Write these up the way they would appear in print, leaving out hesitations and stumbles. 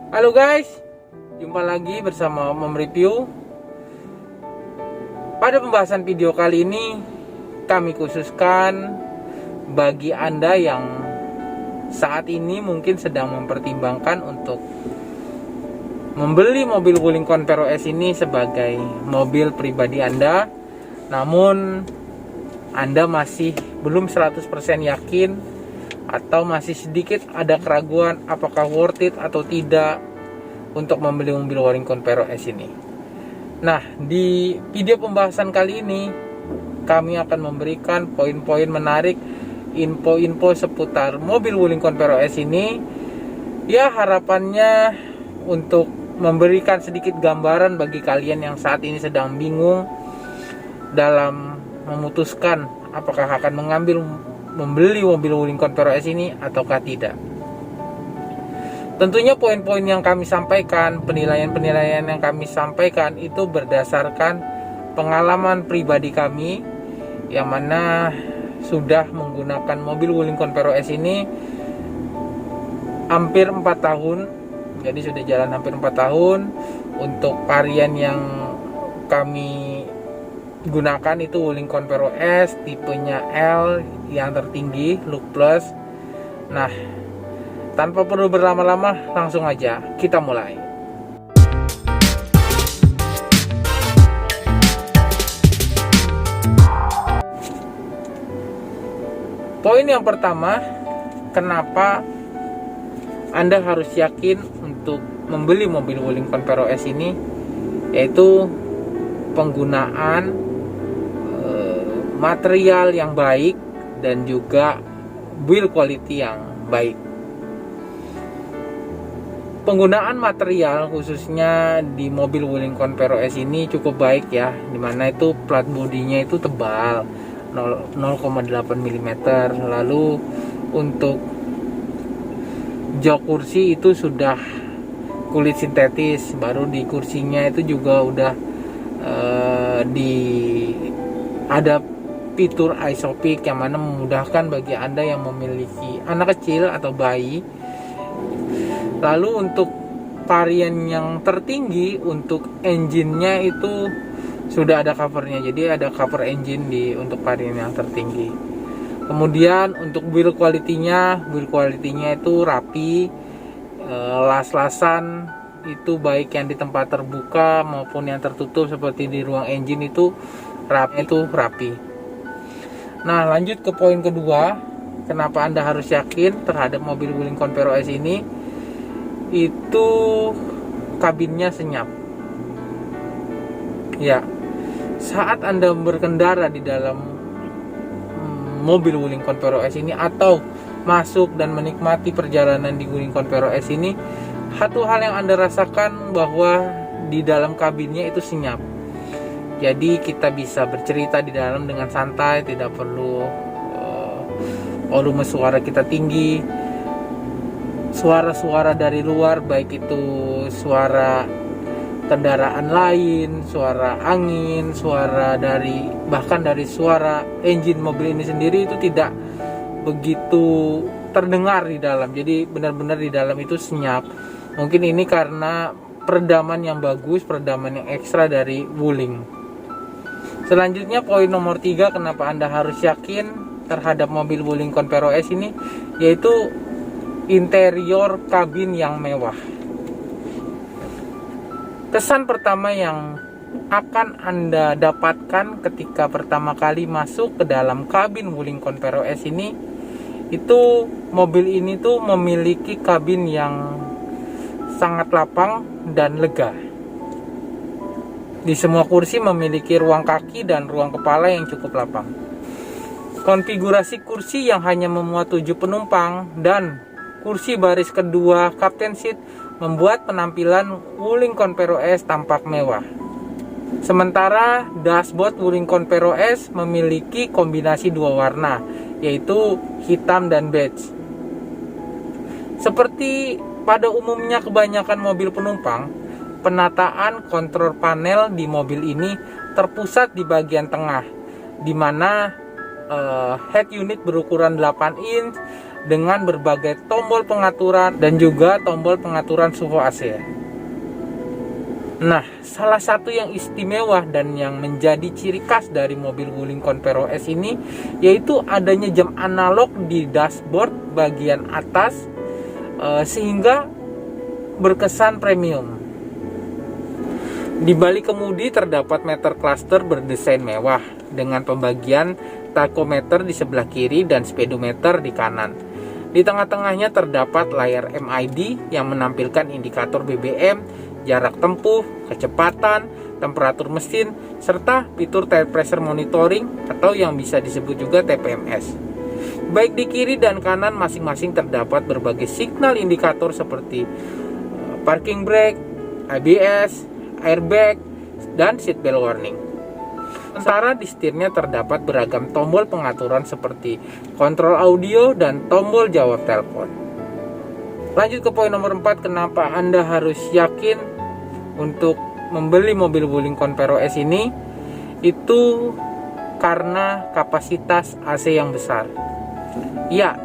Halo guys, jumpa lagi bersama Om Review. Pada pembahasan video kali ini, kami khususkan bagi Anda yang saat ini mungkin sedang mempertimbangkan untuk membeli mobil Wuling Convero S ini sebagai mobil pribadi Anda, namun Anda masih belum 100% yakin atau masih sedikit ada keraguan apakah worth it atau tidak untuk membeli mobil Wuling Convero S ini. Nah, di video pembahasan kali ini kami akan memberikan poin-poin menarik, info-info seputar mobil Wuling Convero S ini. Ya, harapannya untuk memberikan sedikit gambaran bagi kalian yang saat ini sedang bingung dalam memutuskan apakah akan membeli mobil Wuling Convero S ini ataukah tidak. Tentunya poin-poin yang kami sampaikan, penilaian-penilaian yang kami sampaikan itu berdasarkan pengalaman pribadi kami yang mana sudah menggunakan mobil Wuling Convero S ini hampir 4 tahun. Jadi sudah jalan hampir 4 tahun. Untuk varian yang kami gunakan itu Wuling Convero S tipenya L yang tertinggi, Look Plus. Nah, tanpa perlu berlama-lama, langsung aja kita mulai. Poin yang pertama, kenapa Anda harus yakin untuk membeli mobil Wuling Convero S ini, yaitu penggunaan material yang baik dan juga build quality yang baik. Penggunaan material khususnya di mobil Wuling Convero S ini cukup baik ya, dimana itu plat bodinya itu tebal 0,8 mm. Lalu untuk jok kursi itu sudah kulit sintetis, baru di kursinya itu juga udah ada fitur isopik yang mana memudahkan bagi Anda yang memiliki anak kecil atau bayi. Lalu untuk varian yang tertinggi, untuk engine-nya itu sudah ada covernya, jadi ada cover engine untuk varian yang tertinggi. Kemudian untuk build quality-nya itu rapi, las-lasan itu baik yang di tempat terbuka maupun yang tertutup seperti di ruang engine itu rapi. Nah, lanjut ke poin kedua, kenapa Anda harus yakin terhadap mobil Wuling Convero S ini, itu kabinnya senyap. Ya, saat Anda berkendara di dalam mobil Wuling Convero S ini atau masuk dan menikmati perjalanan di Wuling Convero S ini, satu hal yang Anda rasakan bahwa di dalam kabinnya itu senyap. Jadi kita bisa bercerita di dalam dengan santai, tidak perlu volume suara kita tinggi. Suara-suara dari luar, baik itu suara kendaraan lain, suara angin, bahkan dari suara engine mobil ini sendiri itu tidak begitu terdengar di dalam. Jadi benar-benar di dalam itu senyap. Mungkin ini karena peredaman yang bagus, peredaman yang ekstra dari Wuling. Selanjutnya poin nomor 3, kenapa Anda harus yakin terhadap mobil Wuling Convero S ini, yaitu interior kabin yang mewah. Kesan pertama yang akan Anda dapatkan ketika pertama kali masuk ke dalam kabin Wuling Convero S ini, itu mobil ini tuh memiliki kabin yang sangat lapang dan lega. Di semua kursi memiliki ruang kaki dan ruang kepala yang cukup lapang. Konfigurasi kursi yang hanya memuat 7 penumpang dan kursi baris kedua Captain Seat membuat penampilan Wuling Convero S tampak mewah. Sementara dashboard Wuling Convero S memiliki kombinasi 2 warna, yaitu hitam dan beige. Seperti pada umumnya kebanyakan mobil penumpang, penataan kontrol panel di mobil ini terpusat di bagian tengah, di mana head unit berukuran 8 inch dengan berbagai tombol pengaturan dan juga tombol pengaturan suhu AC. Nah, salah satu yang istimewa dan yang menjadi ciri khas dari mobil Wuling Convero S ini yaitu adanya jam analog di dashboard bagian atas, sehingga berkesan premium. Di balik kemudi terdapat meter cluster berdesain mewah dengan pembagian tachometer di sebelah kiri dan speedometer di kanan. Di tengah-tengahnya terdapat layar MID yang menampilkan indikator BBM, jarak tempuh, kecepatan, temperatur mesin, serta fitur tire pressure monitoring atau yang bisa disebut juga TPMS. Baik di kiri dan kanan masing-masing terdapat berbagai signal indikator seperti parking brake, ABS, airbag, dan seatbelt warning. Sementara di setirnya terdapat beragam tombol pengaturan seperti kontrol audio dan tombol jawab telepon. Lanjut ke poin nomor 4, kenapa Anda harus yakin untuk membeli mobil Wuling Convero S ini? Itu karena kapasitas AC yang besar. Ya,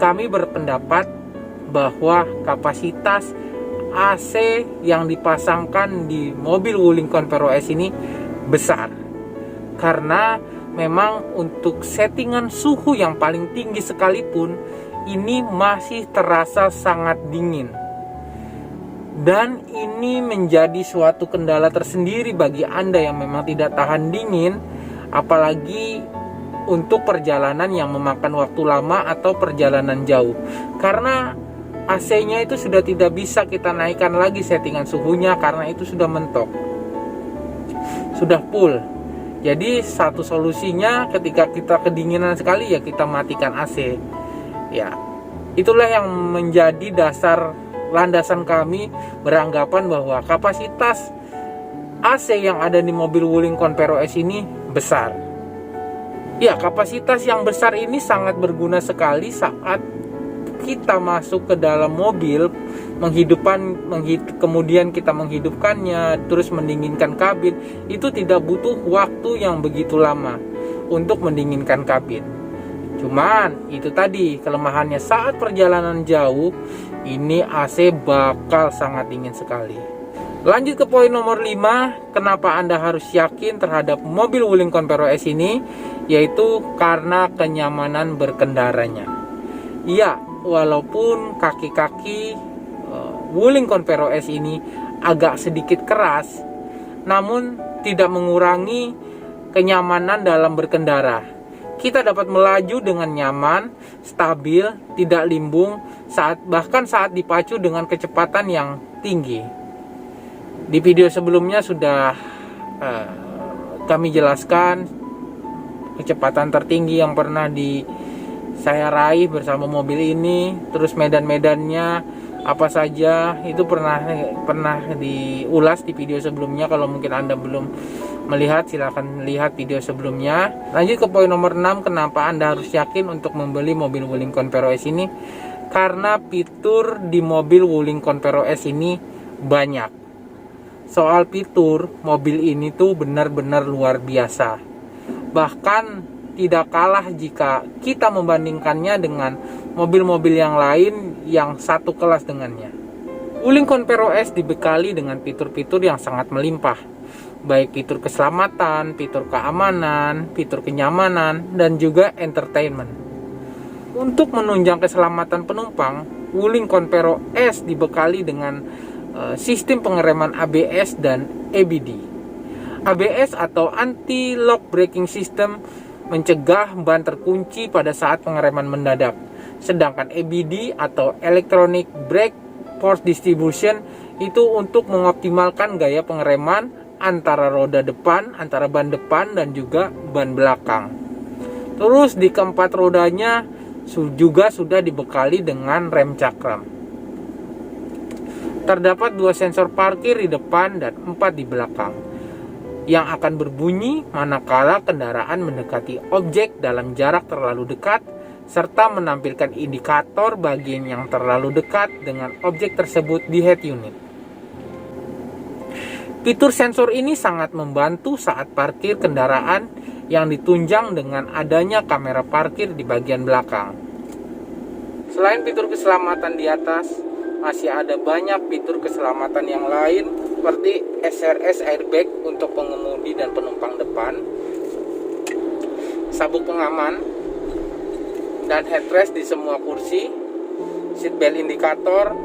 kami berpendapat bahwa kapasitas AC yang dipasangkan di mobil Wuling Convero S ini besar, karena memang untuk settingan suhu yang paling tinggi sekalipun ini masih terasa sangat dingin, dan ini menjadi suatu kendala tersendiri bagi Anda yang memang tidak tahan dingin, apalagi untuk perjalanan yang memakan waktu lama atau perjalanan jauh, karena AC-nya itu sudah tidak bisa kita naikkan lagi settingan suhunya karena itu sudah mentok, sudah full. Jadi satu solusinya ketika kita kedinginan sekali ya kita matikan AC. Ya, itulah yang menjadi dasar landasan kami beranggapan bahwa kapasitas AC yang ada di mobil Wuling Convero S ini besar. Ya, kapasitas yang besar ini sangat berguna sekali saat kita masuk ke dalam mobil, kemudian kita menghidupkannya, terus mendinginkan kabin. Itu tidak butuh waktu yang begitu lama untuk mendinginkan kabin. Cuman itu tadi kelemahannya, saat perjalanan jauh ini AC bakal sangat dingin sekali. Lanjut ke poin nomor 5, kenapa Anda harus yakin terhadap mobil Wuling Convero S ini, yaitu karena kenyamanan berkendaranya. Iya, walaupun kaki-kaki Wuling Convero S ini agak sedikit keras, namun tidak mengurangi kenyamanan dalam berkendara. Kita dapat melaju dengan nyaman, stabil, tidak limbung, bahkan saat dipacu dengan kecepatan yang tinggi. Di video sebelumnya sudah kami jelaskan kecepatan tertinggi yang pernah saya raih bersama mobil ini, terus medan-medannya apa saja, itu pernah diulas di video sebelumnya. Kalau mungkin Anda belum melihat, silahkan lihat video sebelumnya. Lanjut ke poin nomor 6, kenapa Anda harus yakin untuk membeli mobil Wuling Convero S ini? Karena fitur di mobil Wuling Convero S ini banyak. Soal fitur, mobil ini tuh benar-benar luar biasa. Bahkan tidak kalah jika kita membandingkannya dengan mobil-mobil yang lain yang satu kelas dengannya. Wuling Convero S dibekali dengan fitur-fitur yang sangat melimpah, baik fitur keselamatan, fitur keamanan, fitur kenyamanan, dan juga entertainment. Untuk menunjang keselamatan penumpang, Wuling Convero S dibekali dengan sistem pengereman ABS dan EBD. ABS atau Anti-Lock Braking System mencegah ban terkunci pada saat pengereman mendadak. Sedangkan EBD atau Electronic Brake Force Distribution itu untuk mengoptimalkan gaya pengereman antara roda depan, antara ban depan dan juga ban belakang. Terus di keempat rodanya juga sudah dibekali dengan rem cakram. Terdapat 2 sensor parkir di depan dan 4 di belakang yang akan berbunyi manakala kendaraan mendekati objek dalam jarak terlalu dekat, serta menampilkan indikator bagian yang terlalu dekat dengan objek tersebut di head unit. Fitur sensor ini sangat membantu saat parkir kendaraan yang ditunjang dengan adanya kamera parkir di bagian belakang. Selain fitur keselamatan di atas, masih ada banyak fitur keselamatan yang lain seperti SRS airbag untuk pengemudi dan penumpang depan, sabuk pengaman, dan headrest di semua kursi, seatbelt indikator,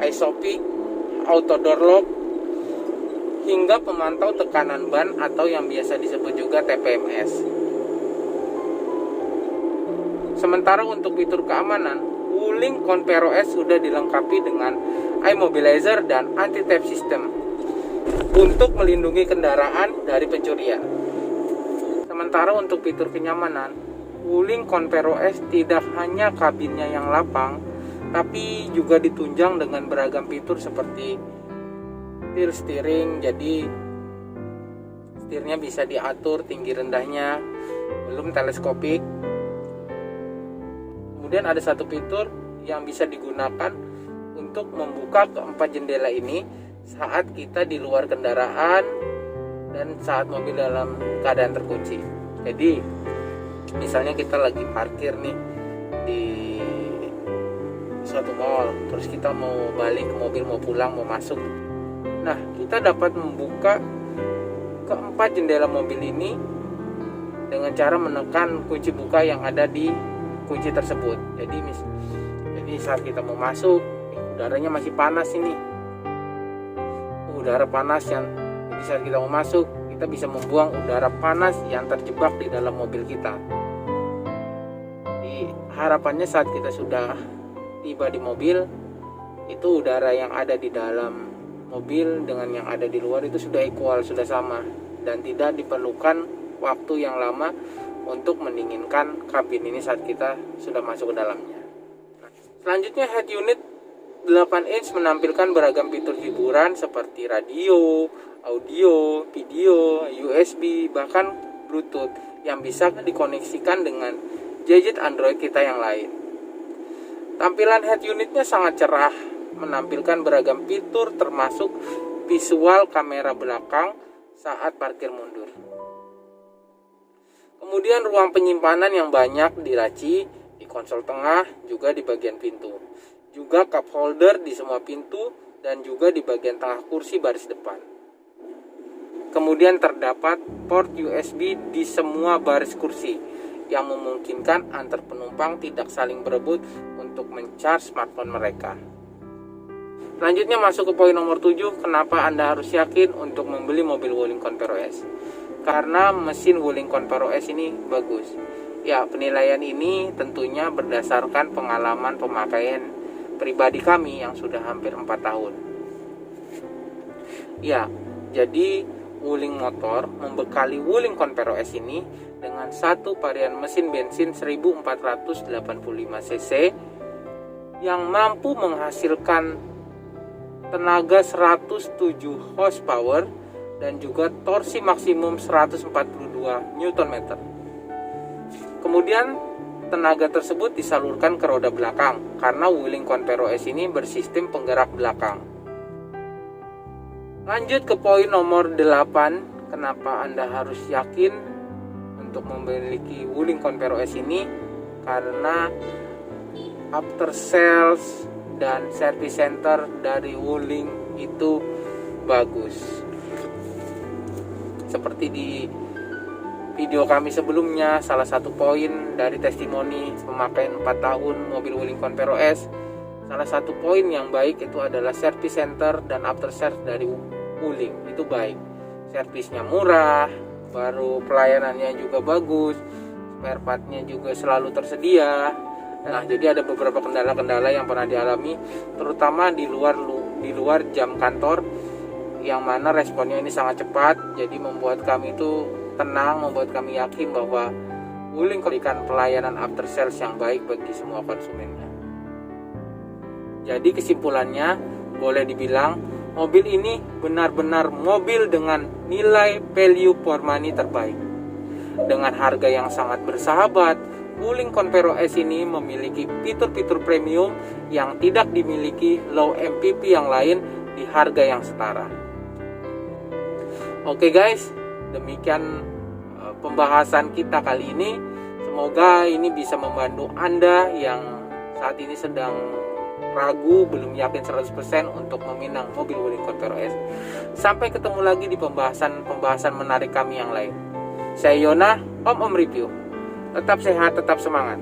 iSOPIC, auto door lock, hingga pemantau tekanan ban atau yang biasa disebut juga TPMS. Sementara untuk fitur keamanan, Wuling Conpero S sudah dilengkapi dengan iMobilizer dan anti-theft system untuk melindungi kendaraan dari pencurian. Sementara untuk fitur kenyamanan, Wuling Conpero S tidak hanya kabinnya yang lapang, tapi juga ditunjang dengan beragam fitur seperti tilt steering, jadi setirnya bisa diatur tinggi rendahnya, belum teleskopik. Kemudian ada satu fitur yang bisa digunakan untuk membuka keempat jendela ini saat kita di luar kendaraan dan saat mobil dalam keadaan terkunci. Jadi misalnya kita lagi parkir nih di suatu mall, terus kita mau balik ke mobil, mau pulang, mau masuk. Nah, kita dapat membuka keempat jendela mobil ini dengan cara menekan kunci buka yang ada di kunci tersebut. Jadi saat kita mau masuk, udaranya masih panas ini, udara panas yang, jadi saat kita mau masuk, kita bisa membuang udara panas yang terjebak di dalam mobil kita. Di harapannya saat kita sudah tiba di mobil, itu udara yang ada di dalam mobil dengan yang ada di luar itu sudah equal, sudah sama, dan tidak diperlukan waktu yang lama untuk mendinginkan kabin ini saat kita sudah masuk ke dalamnya. Selanjutnya, head unit 8 inch menampilkan beragam fitur hiburan seperti radio, audio, video, USB, bahkan Bluetooth yang bisa dikoneksikan dengan gadget Android kita yang lain. Tampilan head unitnya sangat cerah, menampilkan beragam fitur termasuk visual kamera belakang saat parkir mundur. Kemudian ruang penyimpanan yang banyak di laci, di konsol tengah, juga di bagian pintu. Juga cup holder di semua pintu dan juga di bagian tengah kursi baris depan. Kemudian terdapat port USB di semua baris kursi yang memungkinkan antar penumpang tidak saling berebut untuk men-charge smartphone mereka. Selanjutnya masuk ke poin nomor 7, kenapa Anda harus yakin untuk membeli mobil Wuling Conpero S. Karena mesin Wuling Conpero S ini bagus. Ya, penilaian ini tentunya berdasarkan pengalaman pemakaian pribadi kami yang sudah hampir 4 tahun. Ya, jadi Wuling Motor membekali Wuling Conpero S ini dengan satu varian mesin bensin 1485 cc yang mampu menghasilkan tenaga 107 horsepower dan juga torsi maksimum 142 Nm. Kemudian tenaga tersebut disalurkan ke roda belakang karena Wuling Conpero S ini bersistem penggerak belakang. Lanjut ke poin nomor 8, kenapa Anda harus yakin untuk memiliki Wuling Conpero S ini? Karena after sales dan service center dari Wuling itu bagus. Seperti di video kami sebelumnya, salah satu poin dari testimoni pemakaian 4 tahun mobil Wuling Conpero S, salah satu poin yang baik itu adalah service center dan after service dari Wuling itu baik. Servisnya murah, baru pelayanannya juga bagus, spare partnya juga selalu tersedia. Nah, jadi ada beberapa kendala-kendala yang pernah dialami, terutama di luar jam kantor, yang mana responnya ini sangat cepat, jadi membuat kami itu tenang, membuat kami yakin bahwa Wuling memberikan pelayanan after sales yang baik bagi semua konsumennya. Jadi kesimpulannya, boleh dibilang mobil ini benar-benar mobil dengan nilai value for money terbaik. Dengan harga yang sangat bersahabat, Wuling Conpero S ini memiliki fitur-fitur premium yang tidak dimiliki low MPV yang lain di harga yang setara. Oke guys, demikian pembahasan kita kali ini. Semoga ini bisa membantu Anda yang saat ini sedang ragu, belum yakin 100% untuk meminang mobil Wuling Corvair OS. Sampai ketemu lagi di pembahasan menarik kami yang lain. Saya Yona, Om Review. Tetap sehat, tetap semangat.